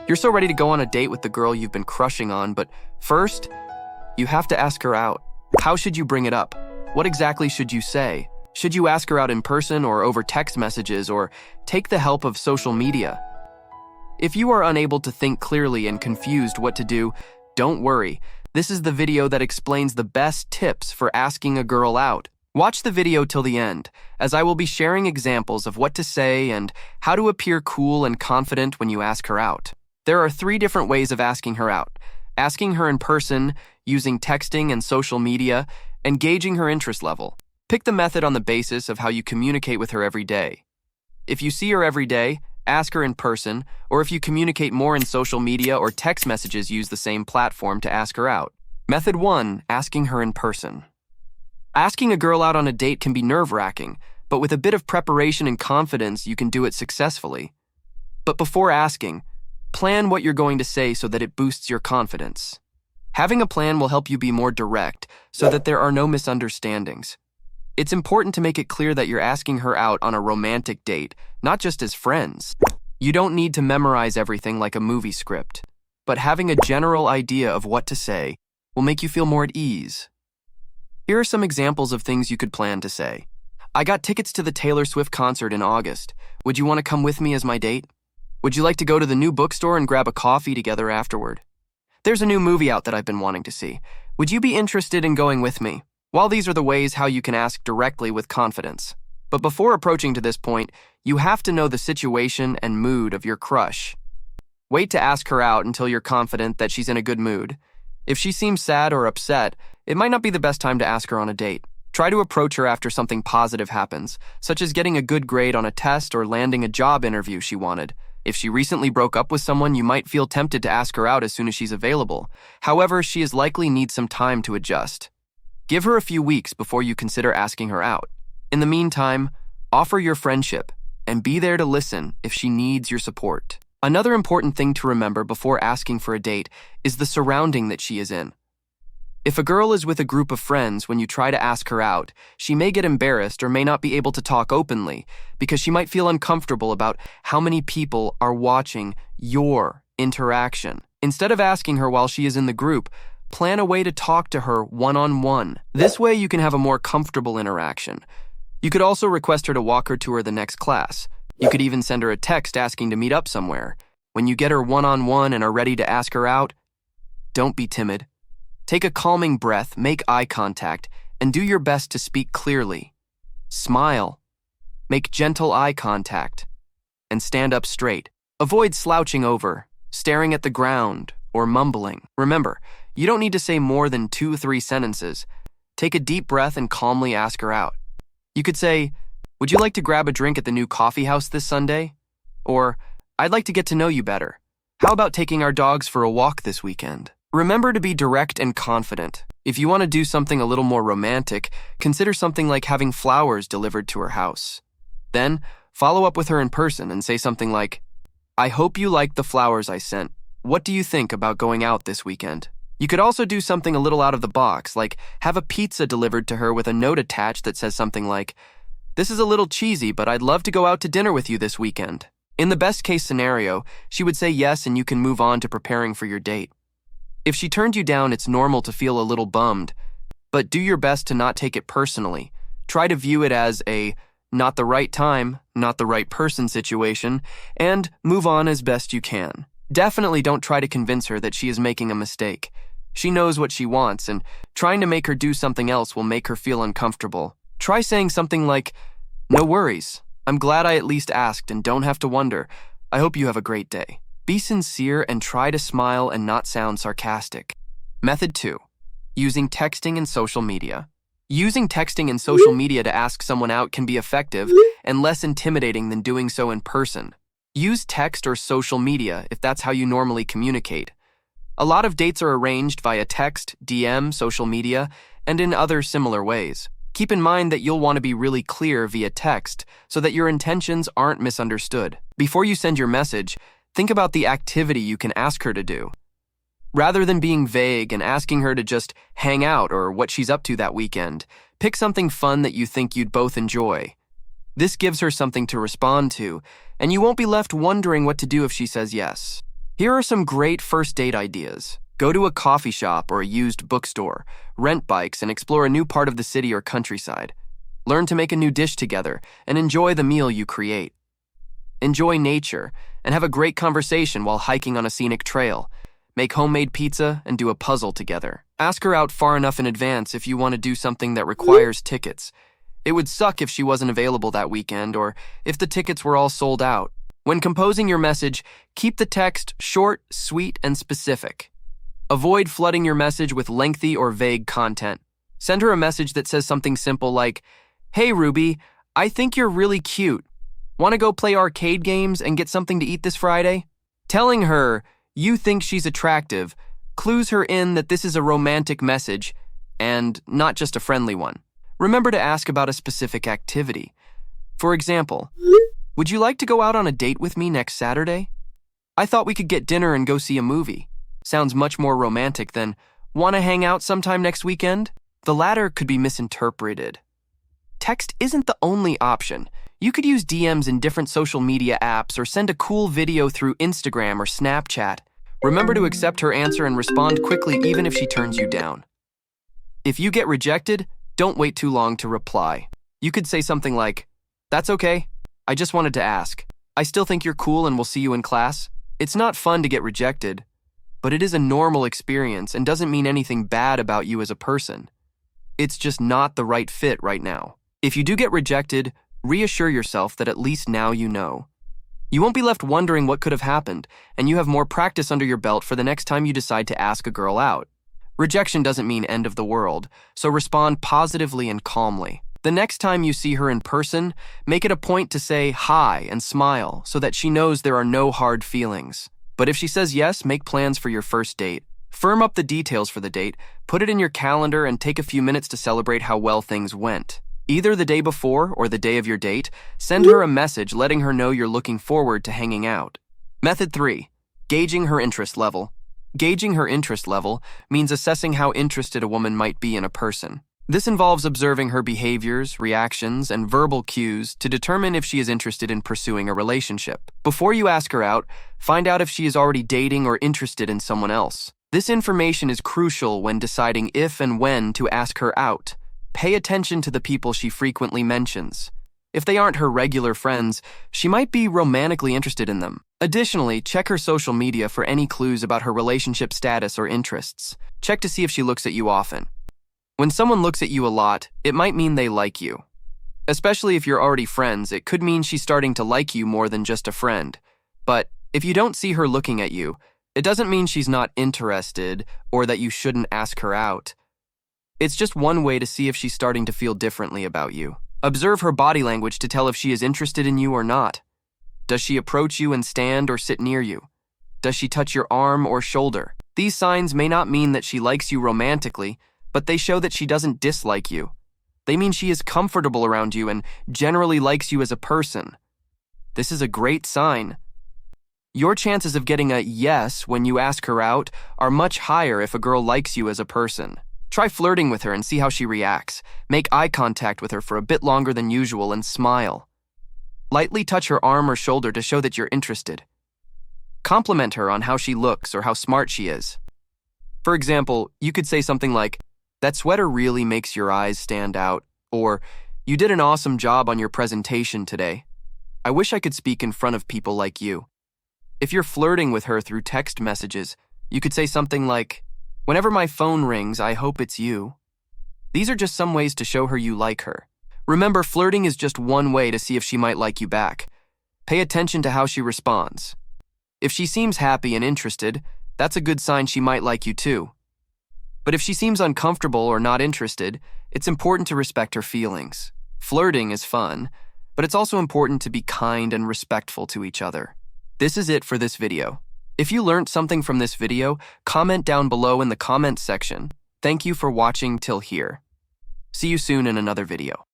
You're so ready to go on a date with the girl you've been crushing on, but first, you have to ask her out. How should you bring it up? What exactly should you say? Should you ask her out in person or over text messages or take the help of social media? If you are unable to think clearly and confused what to do, don't worry. This is the video that explains the best tips for asking a girl out. Watch the video till the end, as I will be sharing examples of what to say and how to appear cool and confident when you ask her out. There are 3 different ways of asking her out: asking her in person, using texting and social media, and gauging her interest level. Pick the method on the basis of how you communicate with her every day. If you see her every day, ask her in person, or if you communicate more in social media or text messages, use the same platform to ask her out. Method 1, asking her in person. Asking a girl out on a date can be nerve-wracking, but with a bit of preparation and confidence, you can do it successfully. But before asking, plan what you're going to say so that it boosts your confidence. Having a plan will help you be more direct so that there are no misunderstandings. It's important to make it clear that you're asking her out on a romantic date, not just as friends. You don't need to memorize everything like a movie script, but having a general idea of what to say will make you feel more at ease. Here are some examples of things you could plan to say. I got tickets to the Taylor Swift concert in August. Would you want to come with me as my date? Would you like to go to the new bookstore and grab a coffee together afterward? There's a new movie out that I've been wanting to see. Would you be interested in going with me? While these are the ways how you can ask directly with confidence. But before approaching to this point, you have to know the situation and mood of your crush. Wait to ask her out until you're confident that she's in a good mood. If she seems sad or upset, it might not be the best time to ask her on a date. Try to approach her after something positive happens, such as getting a good grade on a test or landing a job interview she wanted. If she recently broke up with someone, you might feel tempted to ask her out as soon as she's available. However, she is likely needs some time to adjust. Give her a few weeks before you consider asking her out. In the meantime, offer your friendship and be there to listen if she needs your support. Another important thing to remember before asking for a date is the surrounding that she is in. If a girl is with a group of friends when you try to ask her out, she may get embarrassed or may not be able to talk openly because she might feel uncomfortable about how many people are watching your interaction. Instead of asking her while she is in the group, plan a way to talk to her one-on-one. This way you can have a more comfortable interaction. You could also request her to walk her to her the next class. You could even send her a text asking to meet up somewhere. When you get her one-on-one and are ready to ask her out, don't be timid. Take a calming breath, make eye contact, and do your best to speak clearly. Smile. Make gentle eye contact. And stand up straight. Avoid slouching over, staring at the ground, or mumbling. Remember, you don't need to say more than 2-3 sentences. Take a deep breath and calmly ask her out. You could say, "Would you like to grab a drink at the new coffee house this Sunday?" Or, "I'd like to get to know you better. How about taking our dogs for a walk this weekend?" Remember to be direct and confident. If you want to do something a little more romantic, consider something like having flowers delivered to her house. Then, follow up with her in person and say something like, "I hope you liked the flowers I sent. What do you think about going out this weekend?" You could also do something a little out of the box, like have a pizza delivered to her with a note attached that says something like, "This is a little cheesy, but I'd love to go out to dinner with you this weekend." In the best case scenario, she would say yes and you can move on to preparing for your date. If she turned you down, it's normal to feel a little bummed, but do your best to not take it personally. Try to view it as a not the right time, not the right person situation, and move on as best you can. Definitely don't try to convince her that she is making a mistake. She knows what she wants, and trying to make her do something else will make her feel uncomfortable. Try saying something like, "No worries. I'm glad I at least asked and don't have to wonder. I hope you have a great day." Be sincere and try to smile and not sound sarcastic. Method 2. Using texting and social media. Using texting and social media to ask someone out can be effective and less intimidating than doing so in person. Use text or social media if that's how you normally communicate. A lot of dates are arranged via text, DM, social media, and in other similar ways. Keep in mind that you'll want to be really clear via text so that your intentions aren't misunderstood. Before you send your message, think about the activity you can ask her to do. Rather than being vague and asking her to just hang out or what she's up to that weekend, pick something fun that you think you'd both enjoy. This gives her something to respond to, and you won't be left wondering what to do if she says yes. Here are some great first date ideas. Go to a coffee shop or a used bookstore, rent bikes, and explore a new part of the city or countryside. Learn to make a new dish together and enjoy the meal you create. Enjoy nature and have a great conversation while hiking on a scenic trail. Make homemade pizza and do a puzzle together. Ask her out far enough in advance if you want to do something that requires tickets. It would suck if she wasn't available that weekend or if the tickets were all sold out. When composing your message, keep the text short, sweet, and specific. Avoid flooding your message with lengthy or vague content. Send her a message that says something simple like, "Hey Ruby, I think you're really cute. Want to go play arcade games and get something to eat this Friday?" Telling her you think she's attractive clues her in that this is a romantic message and not just a friendly one. Remember to ask about a specific activity. For example, "Would you like to go out on a date with me next Saturday? I thought we could get dinner and go see a movie." Sounds much more romantic than, "Want to hang out sometime next weekend?" The latter could be misinterpreted. Text isn't the only option. You could use DMs in different social media apps or send a cool video through Instagram or Snapchat. Remember to accept her answer and respond quickly even if she turns you down. If you get rejected, don't wait too long to reply. You could say something like, "That's okay. I just wanted to ask. I still think you're cool and we'll see you in class." It's not fun to get rejected, but it is a normal experience and doesn't mean anything bad about you as a person. It's just not the right fit right now. If you do get rejected, reassure yourself that at least now you know. You won't be left wondering what could have happened, and you have more practice under your belt for the next time you decide to ask a girl out. Rejection doesn't mean end of the world, so respond positively and calmly. The next time you see her in person, make it a point to say hi and smile so that she knows there are no hard feelings. But if she says yes, make plans for your first date. Firm up the details for the date, put it in your calendar, and take a few minutes to celebrate how well things went. Either the day before or the day of your date, send her a message letting her know you're looking forward to hanging out. Method 3. Gauging her interest level. Gauging her interest level means assessing how interested a woman might be in a person. This involves observing her behaviors, reactions, and verbal cues to determine if she is interested in pursuing a relationship. Before you ask her out, find out if she is already dating or interested in someone else. This information is crucial when deciding if and when to ask her out. Pay attention to the people she frequently mentions. If they aren't her regular friends, she might be romantically interested in them. Additionally, check her social media for any clues about her relationship status or interests. Check to see if she looks at you often. When someone looks at you a lot, it might mean they like you. Especially if you're already friends, it could mean she's starting to like you more than just a friend. But if you don't see her looking at you, it doesn't mean she's not interested or that you shouldn't ask her out. It's just one way to see if she's starting to feel differently about you. Observe her body language to tell if she is interested in you or not. Does she approach you and stand or sit near you? Does she touch your arm or shoulder? These signs may not mean that she likes you romantically, but they show that she doesn't dislike you. They mean she is comfortable around you and generally likes you as a person. This is a great sign. Your chances of getting a yes when you ask her out are much higher if a girl likes you as a person. Try flirting with her and see how she reacts. Make eye contact with her for a bit longer than usual and smile. Lightly touch her arm or shoulder to show that you're interested. Compliment her on how she looks or how smart she is. For example, you could say something like, "That sweater really makes your eyes stand out," or "You did an awesome job on your presentation today. I wish I could speak in front of people like you." If you're flirting with her through text messages, you could say something like, "Whenever my phone rings, I hope it's you." These are just some ways to show her you like her. Remember, flirting is just one way to see if she might like you back. Pay attention to how she responds. If she seems happy and interested, that's a good sign she might like you too. But if she seems uncomfortable or not interested, it's important to respect her feelings. Flirting is fun, but it's also important to be kind and respectful to each other. This is it for this video. If you learned something from this video, comment down below in the comments section. Thank you for watching till here. See you soon in another video.